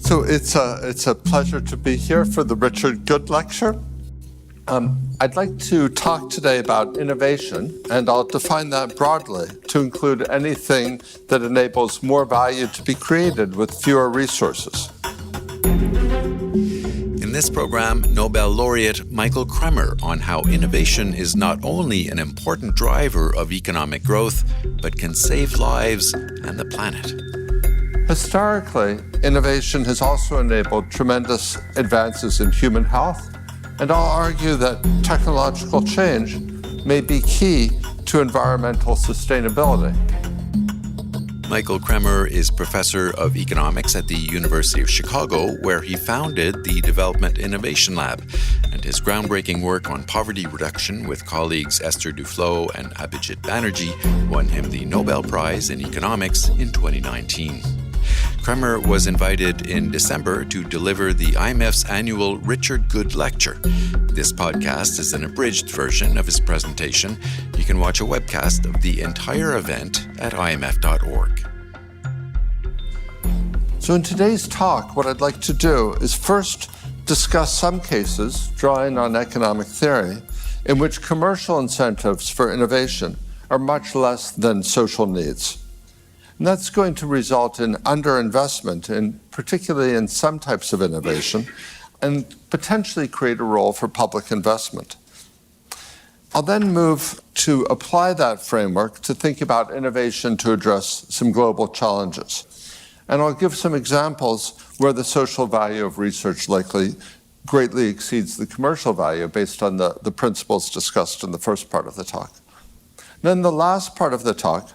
So it's a pleasure to be here for the Richard Goode Lecture. I'd like to talk today about innovation, and I'll define that broadly to include anything that enables more value to be created with fewer resources. In this program, Nobel laureate Michael Kremer on how innovation is not only an important driver of economic growth, but can save lives and the planet. Historically, innovation has also enabled tremendous advances in human health, and I'll argue that technological change may be key to environmental sustainability. Michael Kremer is professor of economics at the University of Chicago, where he founded the Development Innovation Lab, and his groundbreaking work on poverty reduction with colleagues Esther Duflo and Abhijit Banerjee won him the Nobel Prize in economics in 2019. Kremer was invited in December to deliver the IMF's annual Richard Goode Lecture. This podcast is an abridged version of his presentation. You can watch a webcast of the entire event at imf.org. So in today's talk, what I'd like to do is first discuss some cases, drawing on economic theory, in which commercial incentives for innovation are much less than social needs. And that's going to result in underinvestment, particularly in some types of innovation, and potentially create a role for public investment. I'll then move to apply that framework to think about innovation to address some global challenges. And I'll give some examples where the social value of research likely greatly exceeds the commercial value based on the principles discussed in the first part of the talk. Then the last part of the talk,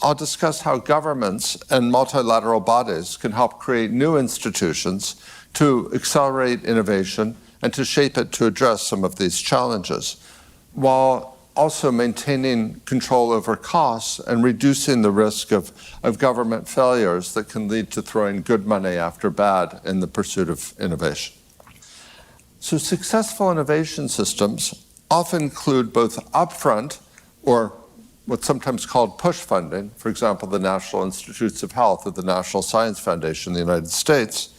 I'll discuss how governments and multilateral bodies can help create new institutions to accelerate innovation and to shape it to address some of these challenges, while also maintaining control over costs and reducing the risk of government failures that can lead to throwing good money after bad in the pursuit of innovation. So successful innovation systems often include both upfront or what's sometimes called push funding, for example, the National Institutes of Health or the National Science Foundation in the United States,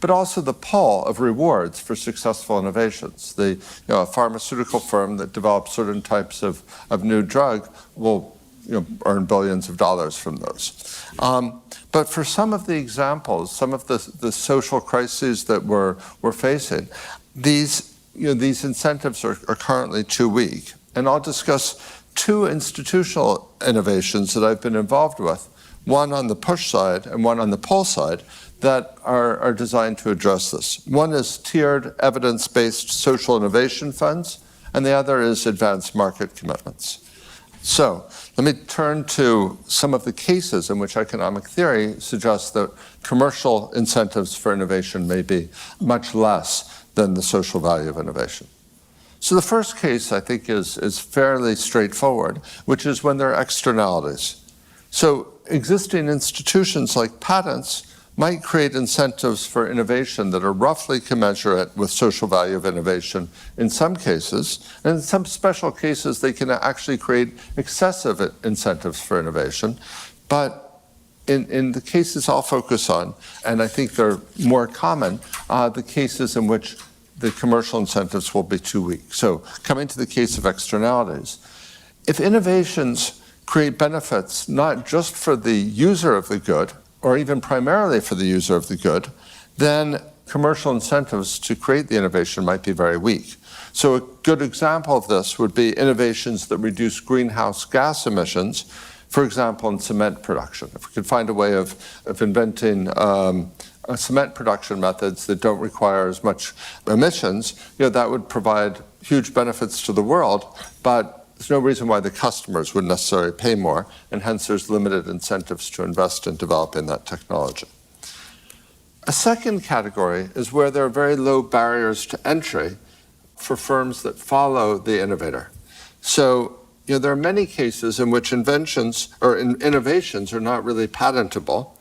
but also the pull of rewards for successful innovations. A pharmaceutical firm that develops certain types of new drug will earn billions of dollars from those. But for some of the examples, some of the social crises that we're facing, these incentives are currently too weak. And I'll discuss two institutional innovations that I've been involved with, one on the push side and one on the pull side, that are designed to address this. One is tiered evidence-based social innovation funds, and the other is advanced market commitments. So let me turn to some of the cases in which economic theory suggests that commercial incentives for innovation may be much less than the social value of innovation. So the first case, I think, is fairly straightforward, which is when there are externalities. So existing institutions like patents might create incentives for innovation that are roughly commensurate with social value of innovation in some cases, and in some special cases they can actually create excessive incentives for innovation. But in the cases I'll focus on, and I think they're more common, the cases in which the commercial incentives will be too weak. So coming to the case of externalities, if innovations create benefits not just for the user of the good, or even primarily for the user of the good, then commercial incentives to create the innovation might be very weak. So a good example of this would be innovations that reduce greenhouse gas emissions, for example, in cement production. If we could find a way of inventing cement production methods that don't require as much emissions, that would provide huge benefits to the world, but there's no reason why the customers would necessarily pay more, and hence there's limited incentives to invest in developing that technology. A second category is where there are very low barriers to entry for firms that follow the innovator. So there are many cases in which inventions or innovations are not really patentable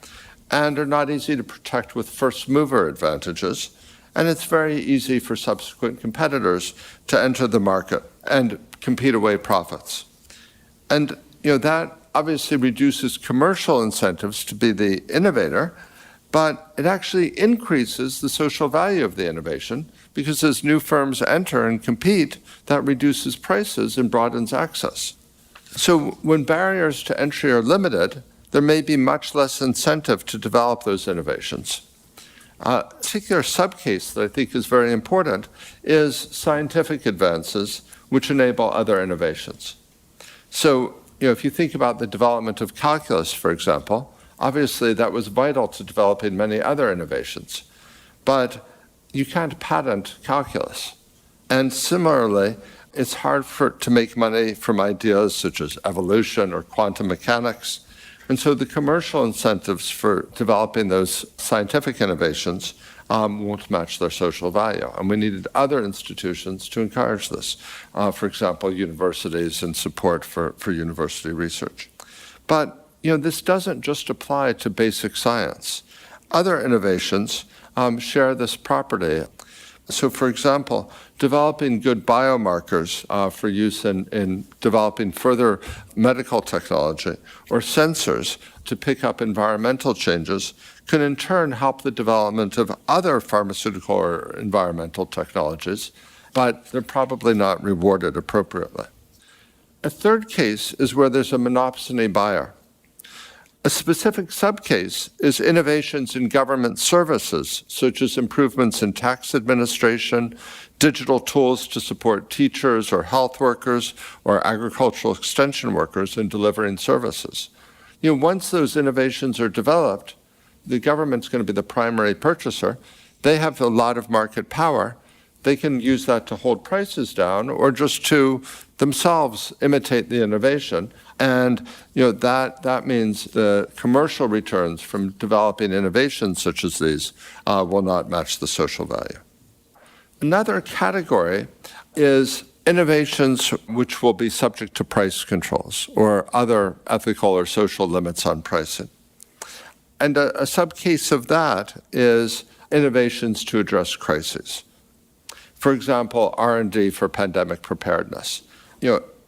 and are not easy to protect with first mover advantages, and it's very easy for subsequent competitors to enter the market and compete away profits. And that obviously reduces commercial incentives to be the innovator, but it actually increases the social value of the innovation because as new firms enter and compete, that reduces prices and broadens access. So when barriers to entry are limited, there may be much less incentive to develop those innovations. A particular subcase that I think is very important is scientific advances which enable other innovations. So, if you think about the development of calculus, for example, obviously that was vital to developing many other innovations. But you can't patent calculus. And similarly, it's hard to make money from ideas such as evolution or quantum mechanics. And so the commercial incentives for developing those scientific innovations won't match their social value. And we needed other institutions to encourage this. For example, universities and support for university research. But this doesn't just apply to basic science. Other innovations share this property. So, for example, developing good biomarkers for use in developing further medical technology or sensors to pick up environmental changes can in turn help the development of other pharmaceutical or environmental technologies, but they're probably not rewarded appropriately. A third case is where there's a monopsony buyer. A specific subcase is innovations in government services, such as improvements in tax administration, digital tools to support teachers or health workers or agricultural extension workers in delivering services. Once those innovations are developed, the government's going to be the primary purchaser. They have a lot of market power. They can use that to hold prices down or just to themselves imitate the innovation. And that means the commercial returns from developing innovations such as these will not match the social value. Another category is innovations which will be subject to price controls or other ethical or social limits on pricing. And a subcase of that is innovations to address crises. For example, R&D for pandemic preparedness.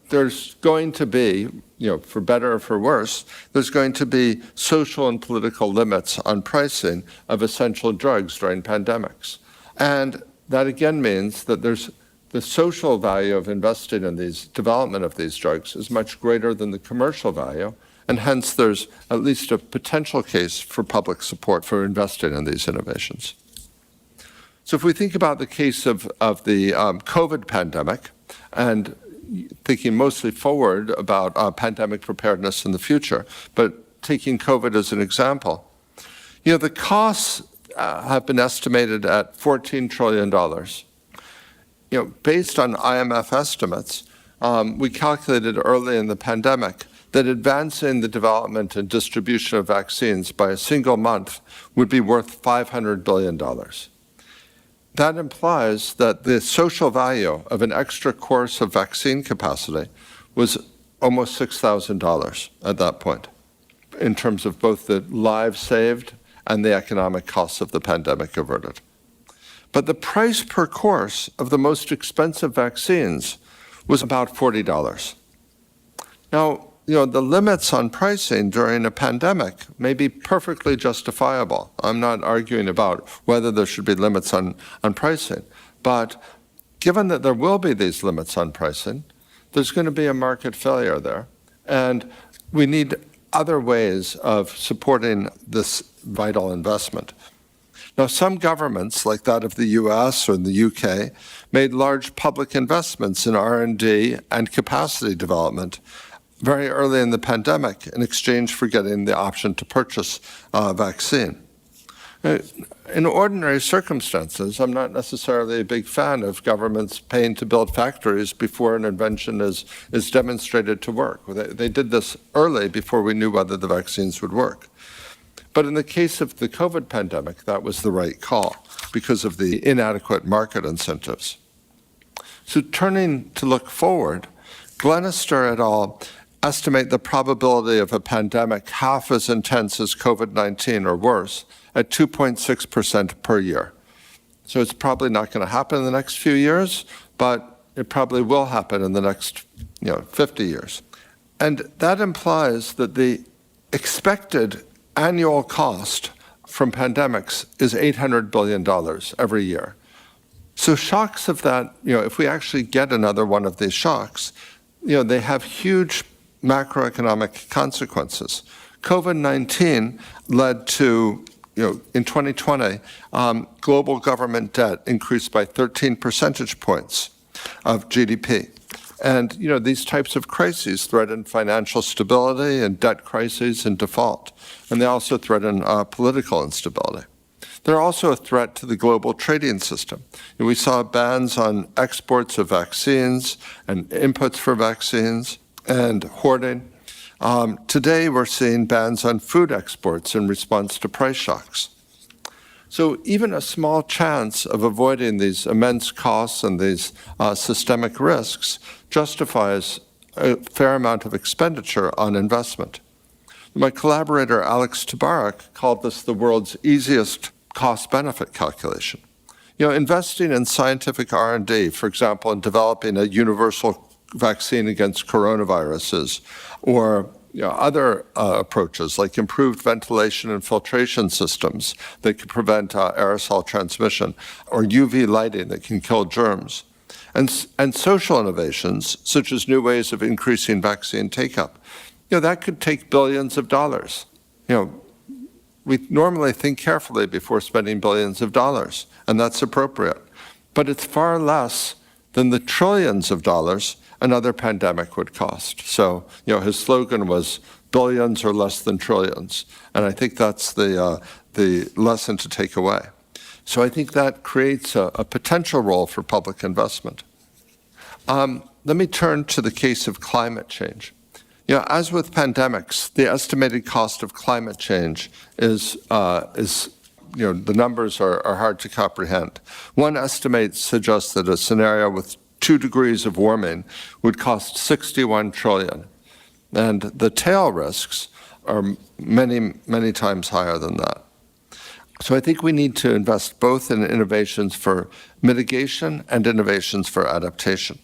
There's going to be, for better or for worse, there's going to be social and political limits on pricing of essential drugs during pandemics. And that again means that there's the social value of investing in these development of these drugs is much greater than the commercial value, and hence there's at least a potential case for public support for investing in these innovations. So if we think about the case of the COVID pandemic, and thinking mostly forward about pandemic preparedness in the future, but taking COVID as an example, the costs have been estimated at $14 trillion. Based on IMF estimates, we calculated early in the pandemic that advancing the development and distribution of vaccines by a single month would be worth $500 billion. That implies that the social value of an extra course of vaccine capacity was almost $6,000 at that point, in terms of both the lives saved and the economic costs of the pandemic averted. But the price per course of the most expensive vaccines was about $40. Now, the limits on pricing during a pandemic may be perfectly justifiable. I'm not arguing about whether there should be limits on pricing. But given that there will be these limits on pricing, there's going to be a market failure there. And we need other ways of supporting this vital investment. Now, some governments, like that of the US or the UK, made large public investments in R&D and capacity development very early in the pandemic in exchange for getting the option to purchase a vaccine. In ordinary circumstances, I'm not necessarily a big fan of governments paying to build factories before an invention is demonstrated to work. They did this early before we knew whether the vaccines would work. But in the case of the COVID pandemic, that was the right call because of the inadequate market incentives. So turning to look forward, Glenister et al. Estimate the probability of a pandemic half as intense as COVID-19 or worse at 2.6% per year. So it's probably not going to happen in the next few years, but it probably will happen in the next 50 years. And that implies that the expected annual cost from pandemics is $800 billion every year. So shocks of that, if we actually get another one of these shocks, they have huge macroeconomic consequences. COVID-19 led to, in 2020, global government debt increased by 13 percentage points of GDP. And, these types of crises threaten financial stability and debt crises and default. And they also threaten political instability. They're also a threat to the global trading system. We saw bans on exports of vaccines and inputs for vaccines and hoarding. Today, we're seeing bans on food exports in response to price shocks. So even a small chance of avoiding these immense costs and these systemic risks justifies a fair amount of expenditure on investment. My collaborator, Alex Tabarrok, called this the world's easiest cost-benefit calculation. Investing in scientific R&D, for example, in developing a universal vaccine against coronaviruses, or other approaches like improved ventilation and filtration systems that can prevent aerosol transmission, or UV lighting that can kill germs, and social innovations such as new ways of increasing vaccine take-up. That could take billions of dollars. We normally think carefully before spending billions of dollars, and that's appropriate. But it's far less than the trillions of dollars another pandemic would cost. So, his slogan was billions or less than trillions. And I think that's the lesson to take away. So I think that creates a potential role for public investment. Let me turn to the case of climate change. As with pandemics, the estimated cost of climate change is the numbers are hard to comprehend. One estimate suggests that a scenario with 2 degrees of warming would cost $61 trillion. And the tail risks are many, many times higher than that. So I think we need to invest both in innovations for mitigation and innovations for adaptation.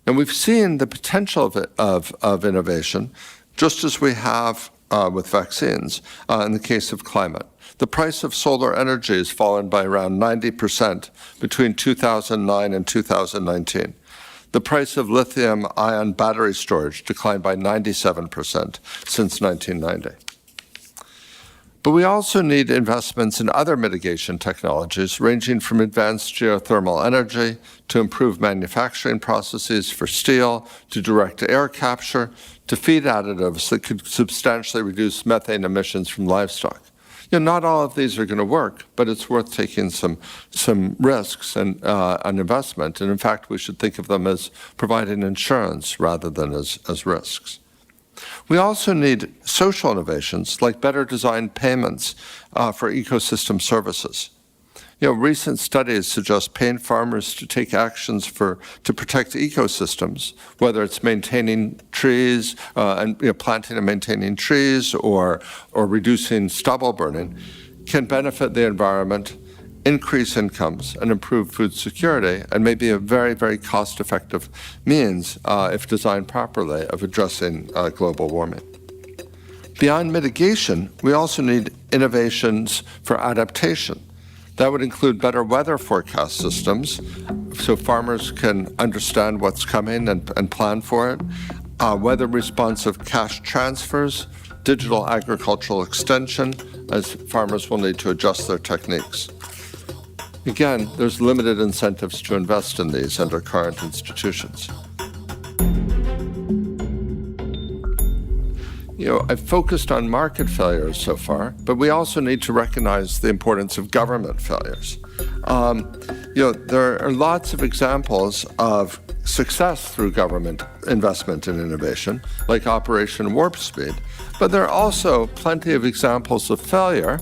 And we've seen the potential of innovation, just as we have with vaccines in the case of climate. The price of solar energy has fallen by around 90% between 2009 and 2019. The price of lithium-ion battery storage declined by 97% since 1990. But we also need investments in other mitigation technologies, ranging from advanced geothermal energy to improved manufacturing processes for steel, to direct air capture, to feed additives that could substantially reduce methane emissions from livestock. Not all of these are going to work, but it's worth taking some risks and an investment. And in fact, we should think of them as providing insurance rather than as risks. We also need social innovations like better designed payments for ecosystem services. Recent studies suggest paying farmers to take actions to protect ecosystems, whether it's maintaining trees and planting and maintaining trees or reducing stubble burning, can benefit the environment, increase incomes, and improve food security, and may be a very, very cost-effective means, if designed properly, of addressing global warming. Beyond mitigation, we also need innovations for adaptation. That would include better weather forecast systems, so farmers can understand what's coming and plan for it, weather-responsive cash transfers, digital agricultural extension, as farmers will need to adjust their techniques. Again, there's limited incentives to invest in these under current institutions. I've focused on market failures so far, but we also need to recognize the importance of government failures. There are lots of examples of success through government investment in innovation, like Operation Warp Speed, but there are also plenty of examples of failure,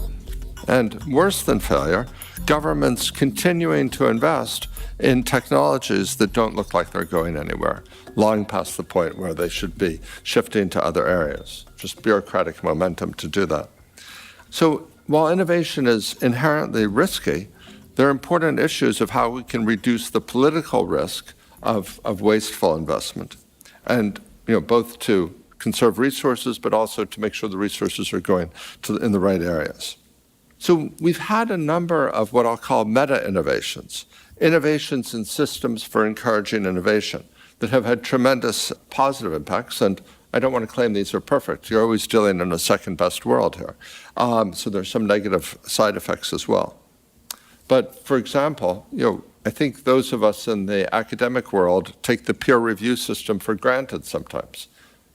and worse than failure, governments continuing to invest in technologies that don't look like they're going anywhere, long past the point where they should be shifting to other areas. Just bureaucratic momentum to do that. So while innovation is inherently risky, there are important issues of how we can reduce the political risk of wasteful investment, and both to conserve resources, but also to make sure the resources are going in the right areas. So we've had a number of what I'll call meta-innovations, innovations in systems for encouraging innovation that have had tremendous positive impacts. And I don't want to claim these are perfect. You're always dealing in a second-best world here. So there's some negative side effects as well. But for example, I think those of us in the academic world take the peer review system for granted sometimes.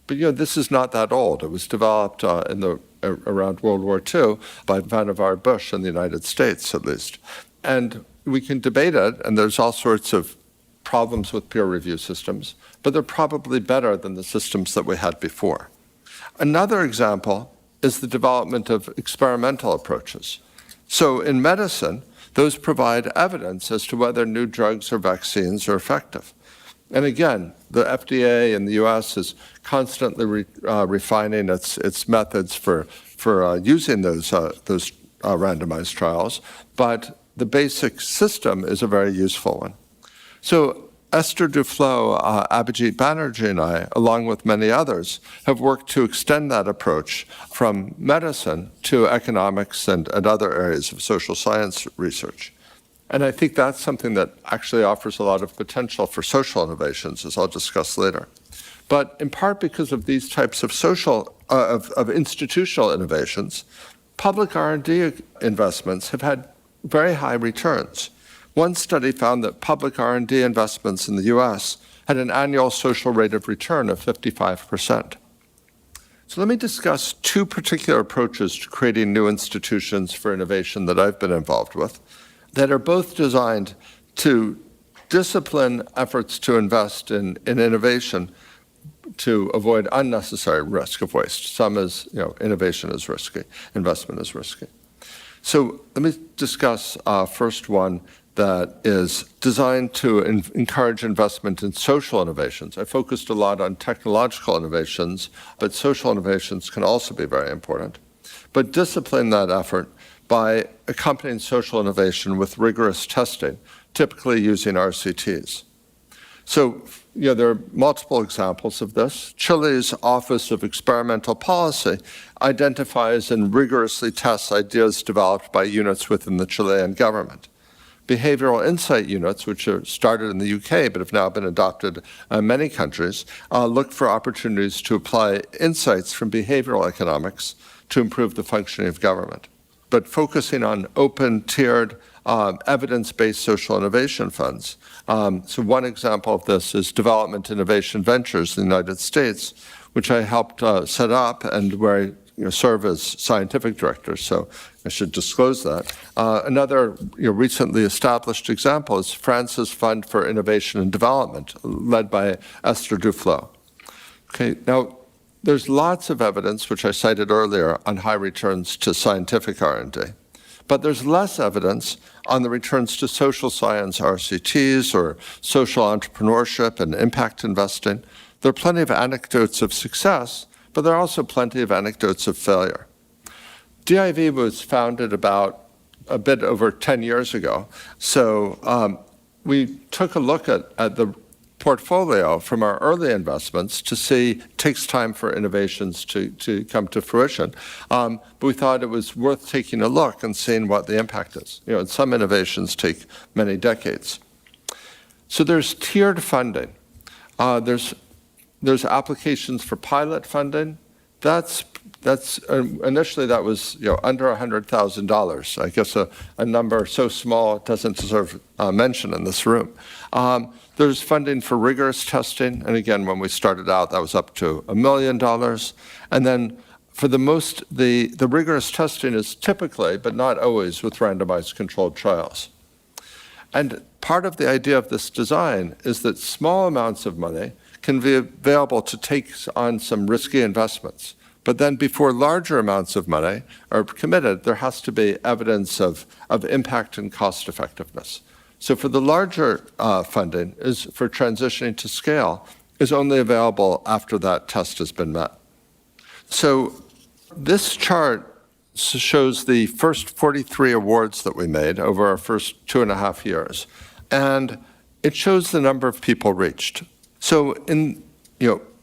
But this is not that old. It was developed around World War II by Vannevar Bush in the United States, at least. And we can debate it, and there's all sorts of problems with peer review systems, but they're probably better than the systems that we had before. Another example is the development of experimental approaches. So in medicine, those provide evidence as to whether new drugs or vaccines are effective. And again, the FDA in the US is constantly refining its methods for using those randomized trials, but the basic system is a very useful one. So Esther, Duflo, Abhijit, Banerjee, and I, along with many others, have worked to extend that approach from medicine to economics and other areas of social science research. And I think that's something that actually offers a lot of potential for social innovations, as I'll discuss later. But in part because of these types of of institutional innovations, public R&D investments have had very high returns. One study found that public R&D investments in the US had an annual social rate of return of 55%. So let me discuss two particular approaches to creating new institutions for innovation that I've been involved with, that are both designed to discipline efforts to invest in innovation to avoid unnecessary risk of waste. Some is, innovation is risky, investment is risky. So let me discuss first one that is designed to encourage investment in social innovations. I focused a lot on technological innovations, but social innovations can also be very important. But discipline that effort by accompanying social innovation with rigorous testing, typically using RCTs. So, there are multiple examples of this. Chile's Office of Experimental Policy identifies and rigorously tests ideas developed by units within the Chilean government. Behavioral insight units, which are started in the UK but have now been adopted in many countries, look for opportunities to apply insights from behavioral economics to improve the functioning of government. But focusing on open, tiered, evidence-based social innovation funds. So one example of this is Development Innovation Ventures in the United States, which I helped set up and where I serve as scientific director, so I should disclose that. Another recently established example is France's Fund for Innovation and Development, led by Esther Duflo. Okay, now there's lots of evidence, which I cited earlier, on high returns to scientific R&D. But there's less evidence on the returns to social science RCTs or social entrepreneurship and impact investing. There are plenty of anecdotes of success, but there are also plenty of anecdotes of failure. DIV was founded about a bit over 10 years ago. So we took a look at the portfolio from our early investments to see it takes time for innovations to come to fruition. But we thought it was worth taking a look and seeing what the impact is. And some innovations take many decades. So there's tiered funding. There's applications for pilot funding. That's initially that was under $100,000. I guess a number so small it doesn't deserve mention in this room. There's funding for rigorous testing, and again, when we started out, that was up to $1 million. And then for the rigorous testing is typically, but not always, with randomized controlled trials. And part of the idea of this design is that small amounts of money can be available to take on some risky investments. But then before larger amounts of money are committed, there has to be evidence of impact and cost effectiveness. So for the larger funding is for transitioning to scale is only available after that test has been met. So this chart shows the first 43 awards that we made over our first 2.5 years. And it shows the number of people reached. So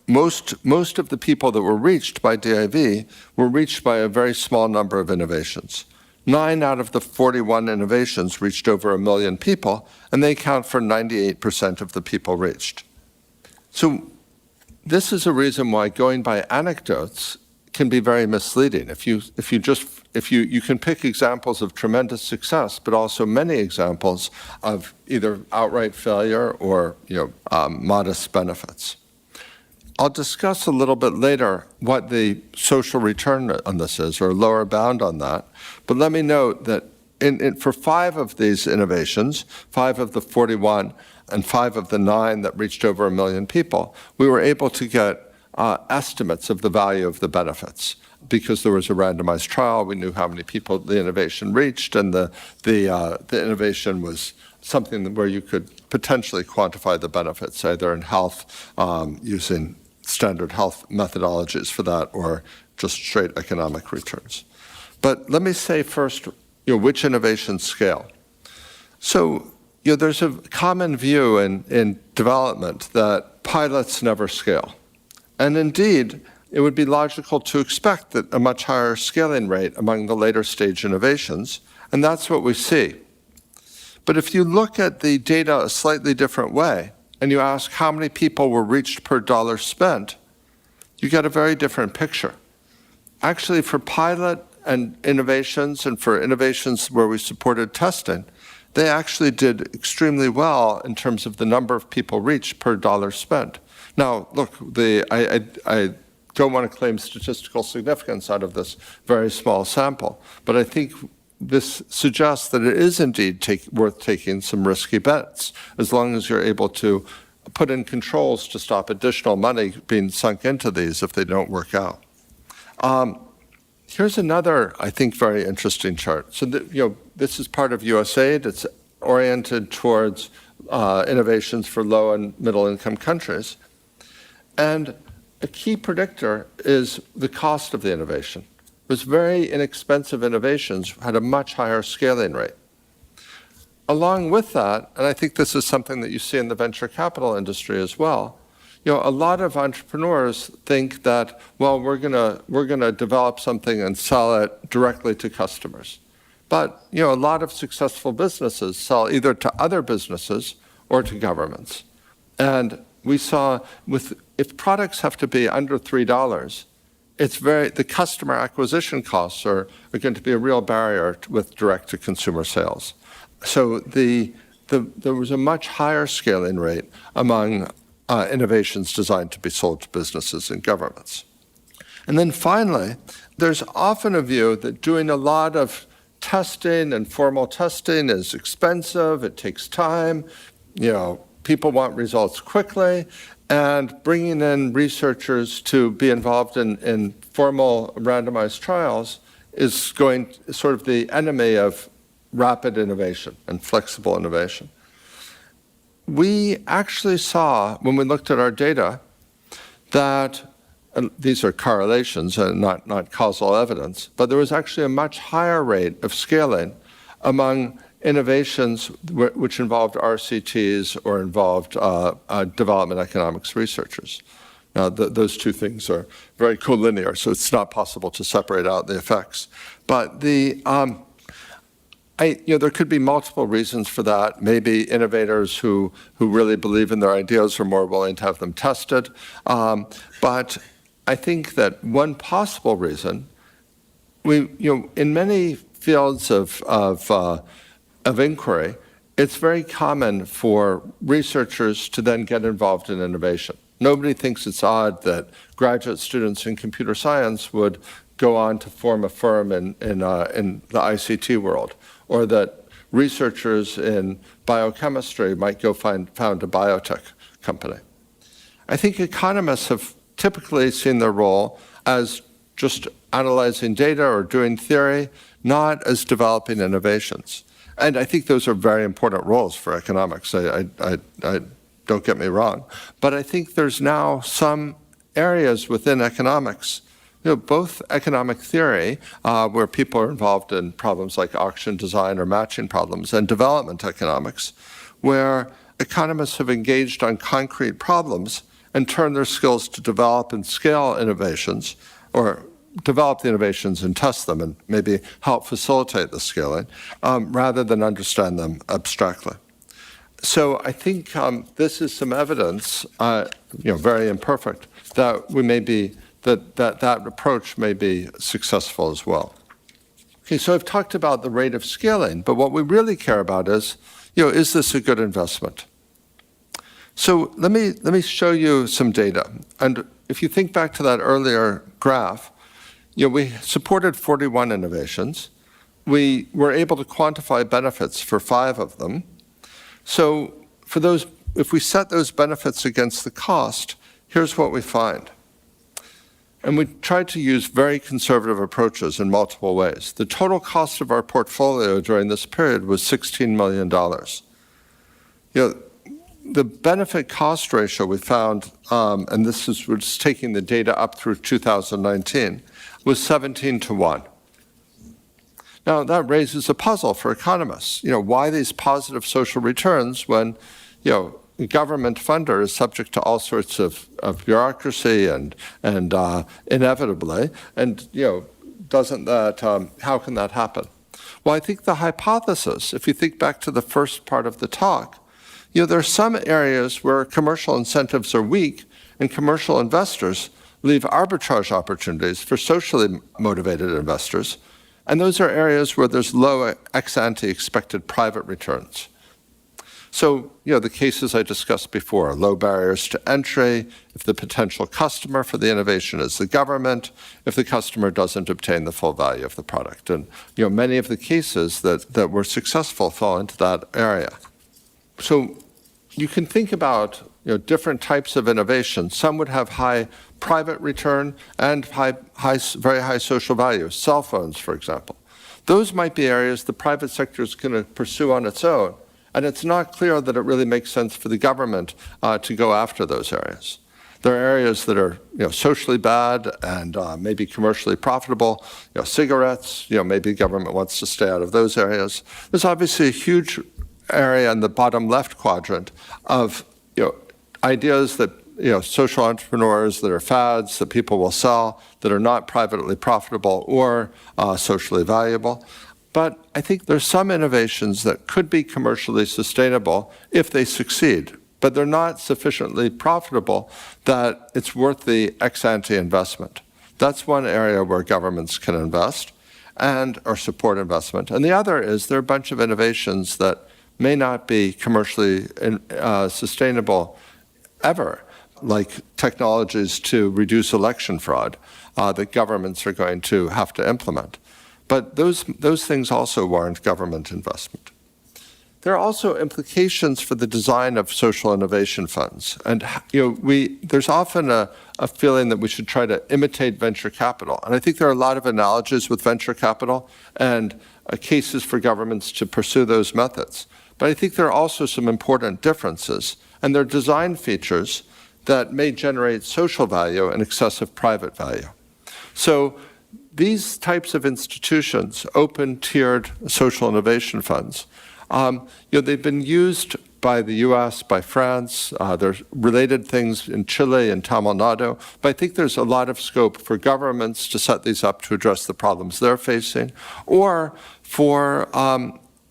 most of the people that were reached by DIV were reached by a very small number of innovations. 9 out of the 41 innovations reached over 1 million people, and they account for 98% of the people reached. So this is a reason why going by anecdotes can be very misleading. You can pick examples of tremendous success, but also many examples of either outright failure or modest benefits. I'll discuss a little bit later what the social return on this is, or lower bound on that. But let me note that for 5 of these innovations, 5 of the 41 and 5 of the 9 that reached over 1 million people, we were able to get estimates of the value of the benefits. Because there was a randomized trial, we knew how many people the innovation reached, and the innovation was something where you could potentially quantify the benefits, either in health, using standard health methodologies for that, or just straight economic returns. But let me say first, which innovations scale. So, there's a common view in development that pilots never scale. And indeed, it would be logical to expect that a much higher scaling rate among the later stage innovations, and that's what we see. But if you look at the data a slightly different way, and you ask how many people were reached per dollar spent, you get a very different picture. Actually, for pilot and innovations, and for innovations where we supported testing, they actually did extremely well in terms of the number of people reached per dollar spent. Now, look, I don't want to claim statistical significance out of this very small sample, but I think this suggests that it is indeed worth taking some risky bets, as long as you're able to put in controls to stop additional money being sunk into these if they don't work out. Here's another, I think, very interesting chart. So, this is part of USAID. It's oriented towards innovations for low and middle income countries. And a key predictor is the cost of the innovation. It was very inexpensive innovations had a much higher scaling rate. Along with that, and I think this is something that you see in the venture capital industry as well, a lot of entrepreneurs think that, well, we're gonna develop something and sell it directly to customers. But a lot of successful businesses sell either to other businesses or to governments. And we saw if products have to be under $3, the customer acquisition costs are going to be a real barrier with direct-to-consumer sales. So there was a much higher scaling rate among innovations designed to be sold to businesses and governments. And then finally, there's often a view that doing a lot of testing and formal testing is expensive, it takes time, people want results quickly, and bringing in researchers to be involved in formal randomized trials is sort of the enemy of rapid innovation and flexible innovation. We actually saw, when we looked at our data, that these are correlations and not causal evidence, but there was actually a much higher rate of scaling among innovations which involved RCTs or involved development economics researchers. Now, those two things are very collinear, so it's not possible to separate out the effects. But there could be multiple reasons for that. Maybe innovators who really believe in their ideas are more willing to have them tested. But I think that one possible reason, in many fields of inquiry, it's very common for researchers to then get involved in innovation. Nobody thinks it's odd that graduate students in computer science would go on to form a firm in the ICT world, or that researchers in biochemistry might go found a biotech company. I think economists have typically seen their role as just analyzing data or doing theory, not as developing innovations. And I think those are very important roles for economics. I don't get me wrong. But I think there's now some areas within economics, both economic theory, where people are involved in problems like auction design or matching problems, and development economics, where economists have engaged on concrete problems and turned their skills to develop and scale innovations, or develop the innovations and test them and maybe help facilitate the scaling rather than understand them abstractly. So I think this is some evidence, very imperfect, that we may be that approach may be successful as well. Okay, so I've talked about the rate of scaling, but what we really care about is this a good investment? So let me show you some data. And if you think back to that earlier graph, we supported 41 innovations. We were able to quantify benefits for 5 of them. So for those, if we set those benefits against the cost, here's what we find. And we tried to use very conservative approaches in multiple ways. The total cost of our portfolio during this period was $16 million. The benefit cost ratio we found, and we're just taking the data up through 2019, was 17 to 1. Now that raises a puzzle for economists. Why these positive social returns when, government funder is subject to all sorts of bureaucracy and inevitably, and doesn't that, how can that happen? Well, I think the hypothesis, if you think back to the first part of the talk, there are some areas where commercial incentives are weak and commercial investors leave arbitrage opportunities for socially motivated investors, and those are areas where there's low ex-ante expected private returns. So, the cases I discussed before, low barriers to entry, if the potential customer for the innovation is the government, if the customer doesn't obtain the full value of the product. And, many of the cases that were successful fall into that area. So you can think about, different types of innovation. Some would have high private return and very high social value. Cell phones, for example. Those might be areas the private sector is going to pursue on its own. And it's not clear that it really makes sense for the government to go after those areas. There are areas that are socially bad and maybe commercially profitable. Cigarettes, maybe the government wants to stay out of those areas. There's obviously a huge area in the bottom left quadrant of ideas that social entrepreneurs that are fads that people will sell that are not privately profitable or socially valuable. But I think there's some innovations that could be commercially sustainable if they succeed, but they're not sufficiently profitable that it's worth the ex-ante investment. That's one area where governments can invest or support investment. And the other is there are a bunch of innovations that may not be commercially sustainable ever, like technologies to reduce election fraud that governments are going to have to implement. But those things also warrant government investment. There are also implications for the design of social innovation funds. And there's often a feeling that we should try to imitate venture capital. And I think there are a lot of analogies with venture capital and cases for governments to pursue those methods. But I think there are also some important differences, and there are design features that may generate social value in excess of private value. So these types of institutions, open tiered social innovation funds, they've been used by the US, by France. There's related things in Chile and Tamil Nadu. But I think there's a lot of scope for governments to set these up to address the problems they're facing, or for,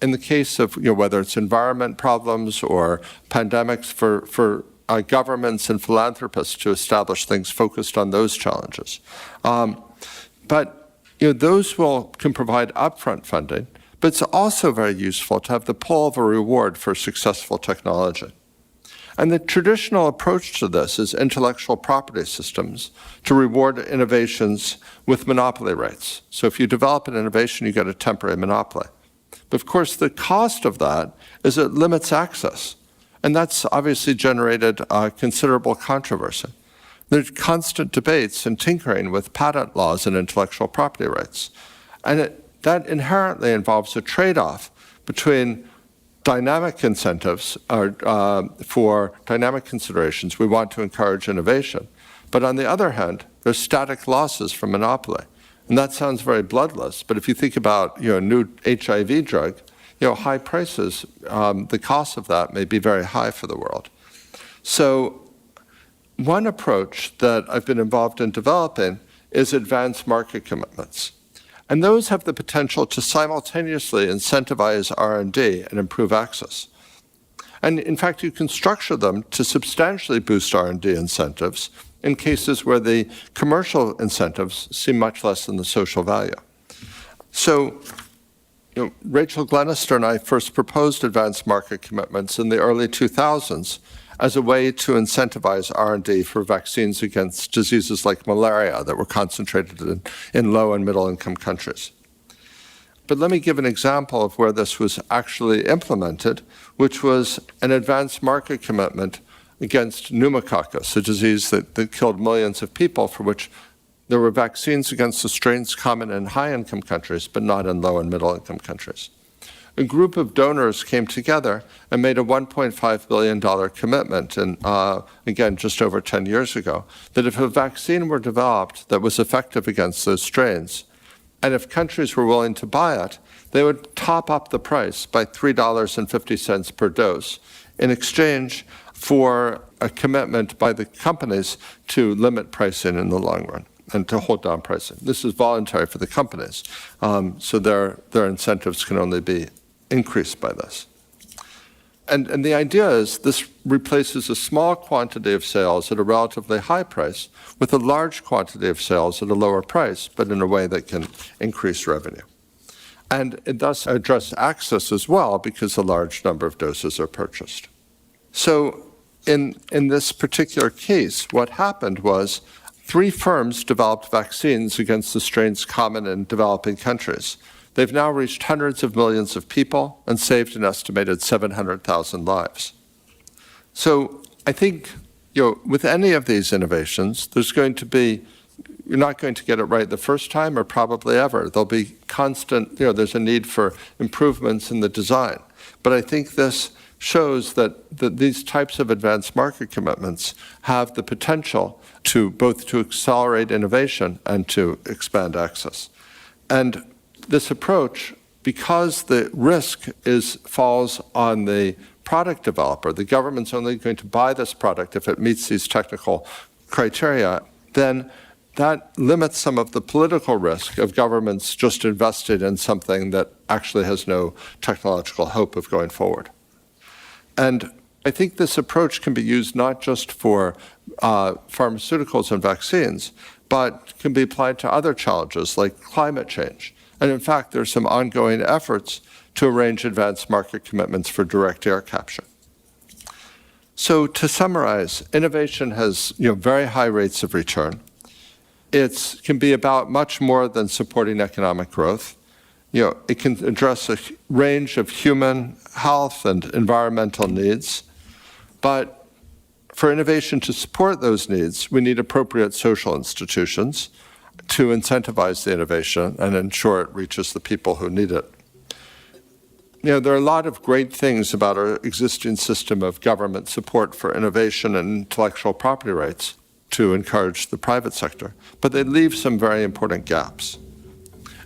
in the case of whether it's environment problems or pandemics, for governments and philanthropists to establish things focused on those challenges. But those can provide upfront funding, but it's also very useful to have the pull of a reward for successful technology. And the traditional approach to this is intellectual property systems to reward innovations with monopoly rights. So if you develop an innovation, you get a temporary monopoly. But of course, the cost of that is it limits access. And that's obviously generated considerable controversy. There's constant debates and tinkering with patent laws and intellectual property rights. And that inherently involves a trade-off between dynamic incentives for dynamic considerations. We want to encourage innovation. But on the other hand, there's static losses from monopoly. And that sounds very bloodless, but if you think about a new HIV drug, high prices, the cost of that may be very high for the world. So one approach that I've been involved in developing is advance market commitments. And those have the potential to simultaneously incentivize R&D and improve access. And in fact, you can structure them to substantially boost R&D incentives in cases where the commercial incentives seem much less than the social value. So, Rachel Glenister and I first proposed advanced market commitments in the early 2000s as a way to incentivize R&D for vaccines against diseases like malaria that were concentrated in low and middle income countries. But let me give an example of where this was actually implemented, which was an advanced market commitment against pneumococcus, a disease that killed millions of people, for which there were vaccines against the strains common in high-income countries, but not in low and middle-income countries. A group of donors came together and made a $1.5 billion commitment, and again, just over 10 years ago, that if a vaccine were developed that was effective against those strains, and if countries were willing to buy it, they would top up the price by $3.50 per dose in exchange for a commitment by the companies to limit pricing in the long run and to hold down pricing. This is voluntary for the companies, so their incentives can only be increased by this. And the idea is this replaces a small quantity of sales at a relatively high price with a large quantity of sales at a lower price, but in a way that can increase revenue. And it does address access as well, because a large number of doses are purchased. So in this particular case, what happened was 3 firms developed vaccines against the strains common in developing countries. They've now reached hundreds of millions of people and saved an estimated 700,000 lives. So I think, with any of these innovations, you're not going to get it right the first time or probably ever. There'll be constant, there's a need for improvements in the design. But I think this shows that these types of advanced market commitments have the potential to both to accelerate innovation and to expand access. And this approach, because the risk falls on the product developer, the government's only going to buy this product if it meets these technical criteria, then that limits some of the political risk of governments just invested in something that actually has no technological hope of going forward. And I think this approach can be used not just for pharmaceuticals and vaccines, but can be applied to other challenges like climate change. And in fact, there's some ongoing efforts to arrange advanced market commitments for direct air capture. So to summarize, innovation has very high rates of return. It can be about much more than supporting economic growth. It can address a range of human health and environmental needs. But for innovation to support those needs, we need appropriate social institutions to incentivize the innovation and ensure it reaches the people who need it. There are a lot of great things about our existing system of government support for innovation and intellectual property rights to encourage the private sector, but they leave some very important gaps.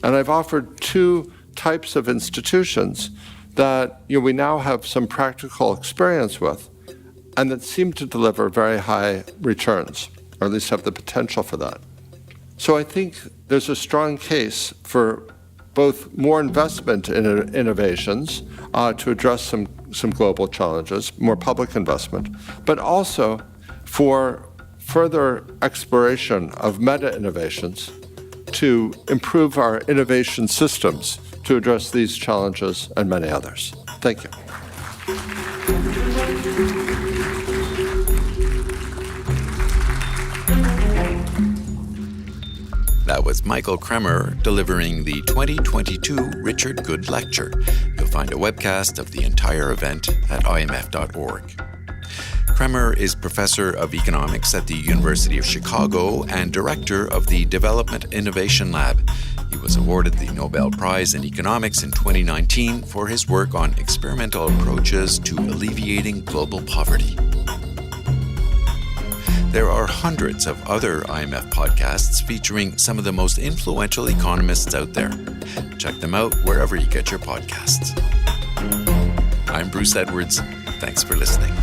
And I've offered 2 types of institutions that we now have some practical experience with and that seem to deliver very high returns, or at least have the potential for that. So I think there's a strong case for both more investment in innovations to address some global challenges, more public investment, but also for further exploration of meta-innovations to improve our innovation systems to address these challenges and many others. Thank you. That was Michael Kremer delivering the 2022 Richard Goode Lecture. You'll find a webcast of the entire event at imf.org. Kremer is professor of economics at the University of Chicago and director of the Development Innovation Lab. He was awarded the Nobel Prize in Economics in 2019 for his work on experimental approaches to alleviating global poverty. There are hundreds of other IMF podcasts featuring some of the most influential economists out there. Check them out wherever you get your podcasts. I'm Bruce Edwards. Thanks for listening.